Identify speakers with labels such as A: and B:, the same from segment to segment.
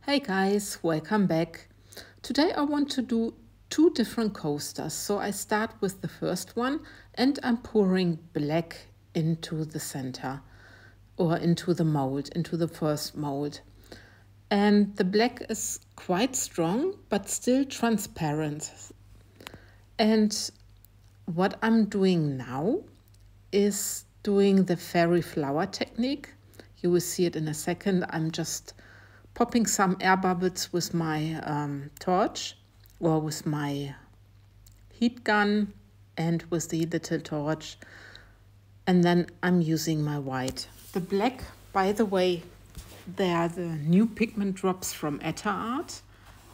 A: Hey guys, welcome back. Today I want to do two different coasters. So I start with the first one and I'm pouring black into the center or into the mold, into the first mold. And the black is quite strong but still transparent. And what I'm doing now is doing the fairy flower technique. You will see it in a second. I'm just popping some air bubbles with my torch or with my heat gun and with the little torch, and then I'm using my white. The black, by the way, they are the new pigment drops from Etter Art,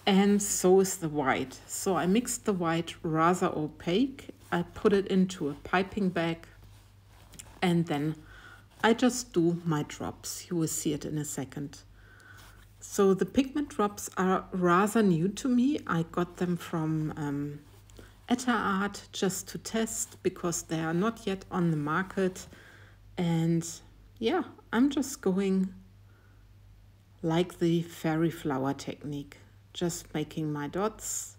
A: and so is the white. So I mixed the white rather opaque. I put it into a piping bag and then I just do my drops. You will see it in a second. So the pigment drops are rather new to me. I got them from Etter Art just to test because they are not yet on the market. And yeah, I'm just going like the fairy flower technique, just making my dots.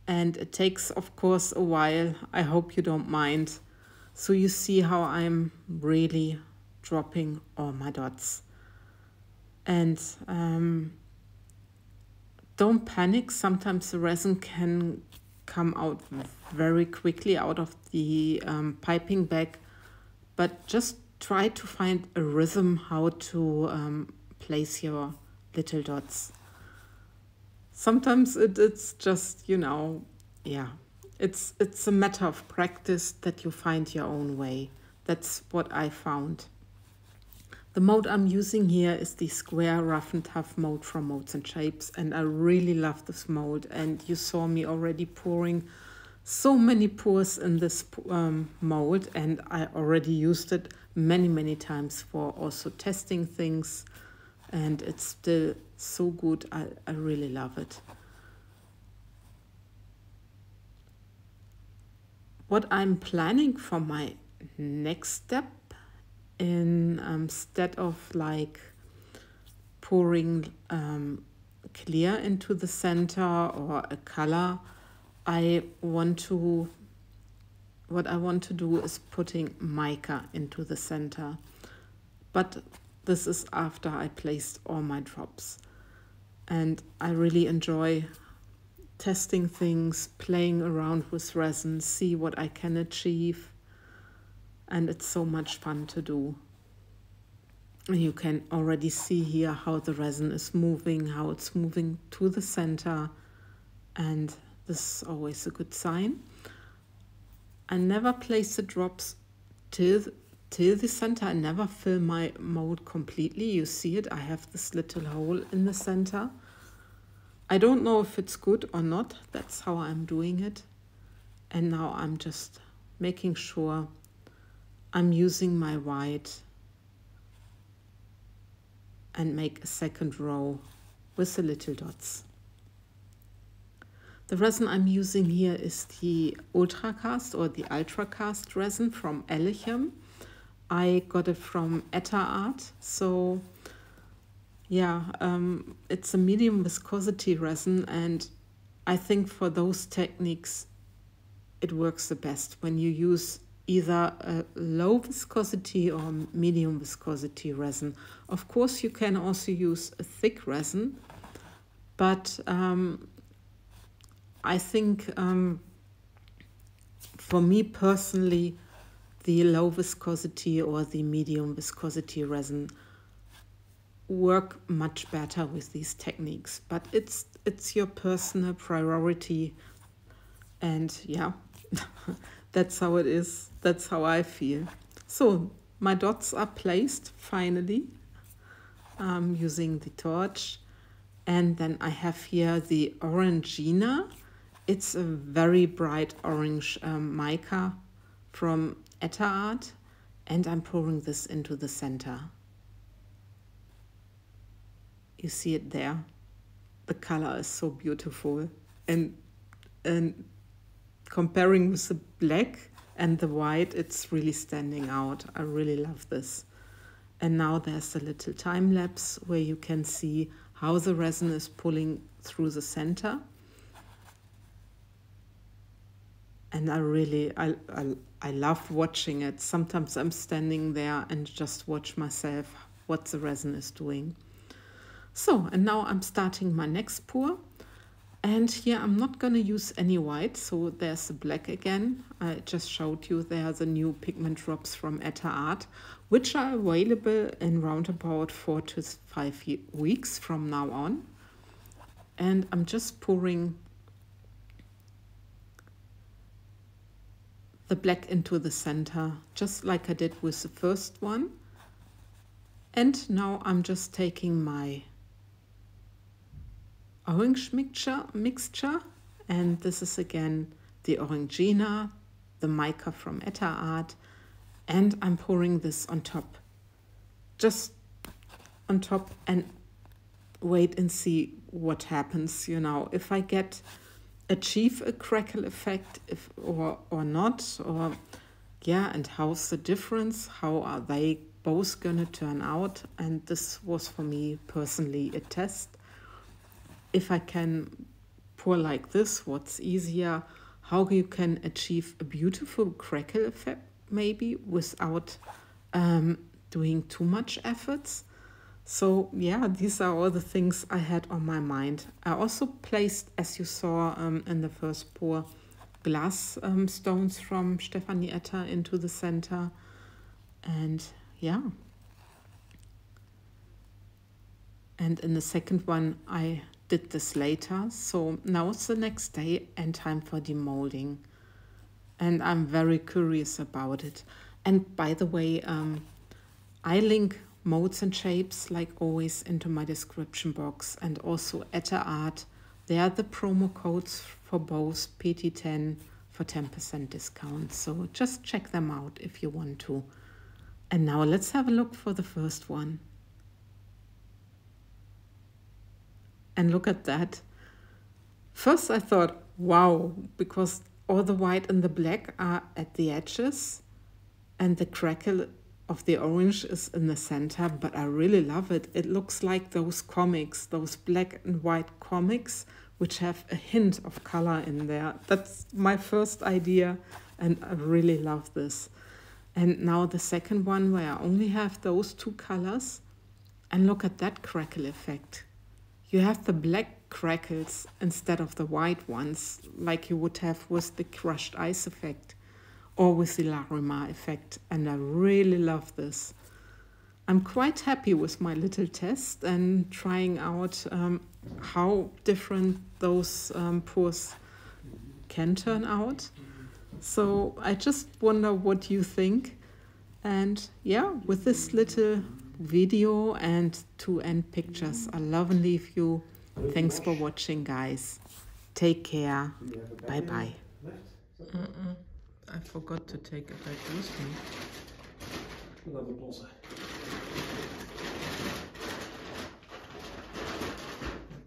A: And it takes, of course, a while. I hope you don't mind. So you see how I'm really dropping all my dots. And don't panic. Sometimes the resin can come out very quickly out of the piping bag, but just try to find a rhythm how to place your little dots. Sometimes it's just, it's a matter of practice that you find your own way. That's what I found. The mold I'm using here is the square rough and tough mold from MoldsandShapes, and I really love this mold. And you saw me already pouring so many pours in this mold, and I already used it many times for also testing things, and it's still so good. I really love it. What I'm planning for my next step, instead of like pouring clear into the center or a color, what I want to do is putting mica into the center. But this is after I placed all my drops. And I really enjoy testing things, playing around with resin, see what I can achieve. And it's so much fun to do. You can already see here how the resin is moving, how it's moving to the center. And this is always a good sign. I never place the drops till the center. I never fill my mold completely. You see it, I have this little hole in the center. I don't know if it's good or not. That's how I'm doing it. And now I'm just making sure I'm using my white and make a second row with the little dots. The resin I'm using here is the Ultracast or the Ultracast resin from Elechem. I got it from Etter Art. So yeah, it's a medium viscosity resin, and I think for those techniques it works the best when you use either a low viscosity or medium viscosity resin. Of course, you can also use a thick resin, but I think for me personally, the low viscosity or the medium viscosity resin work much better with these techniques. But it's your personal priority, and yeah. That's how it is. That's how I feel. So my dots are placed finally using the torch. And then I have here the Orangina. It's a very bright orange mica from Etter Art. And I'm pouring this into the center. You see it there. The color is so beautiful. And comparing with the black and the white, it's really standing out. I really love this. And now there's a little time lapse where you can see how the resin is pulling through the center. And I love watching it. Sometimes I'm standing there and just watch myself what the resin is doing. So, and now I'm starting my next pour. And here I'm not going to use any white, so there's the black again. I just showed you there are the new pigment drops from Etter Art, which are available in round about 4 to 5 weeks from now on. And I'm just pouring the black into the center, just like I did with the first one. And now I'm just taking my orange mixture, and this is again the Orangina, the Mica from Etter Art, and I'm pouring this on top, just on top, and wait and see what happens. You know, if I achieve a crackle effect, or not, or yeah, and how's the difference? How are they both gonna turn out? And this was for me personally a test. If I can pour like this, what's easier? How you can achieve a beautiful crackle effect maybe without doing too much efforts. So yeah, these are all the things I had on my mind. I also placed, as you saw in the first pour, glass stones from Stefanie Etter into the center. And yeah. And in the second one, I did this later. So now it's the next day and time for demolding. And I'm very curious about it. And by the way, I link MoldsandShapes, like always, into my description box, and also Etter Art. They are the promo codes for both PT10 for 10% discount. So just check them out if you want to. And now let's have a look for the first one. And look at that. First I thought, wow, because all the white and the black are at the edges and the crackle of the orange is in the center, but I really love it. It looks like those comics, those black and white comics, which have a hint of color in there. That's my first idea, and I really love this. And now the second one, where I only have those two colors, and look at that crackle effect. You have the black crackles instead of the white ones, like you would have with the crushed ice effect or with the Larimar effect, and I really love this. I'm quite happy with my little test and trying out how different those pours can turn out. So I just wonder what you think. And yeah, with this little video and to end pictures, I love and leave you. Thanks for watching, guys. Take care. Bye bye. I forgot to take it back with me.
B: Another blosse.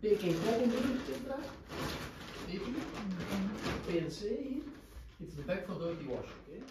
B: Baking cotton inderdaad. PNC hier. It's the back for dirty wash, okay?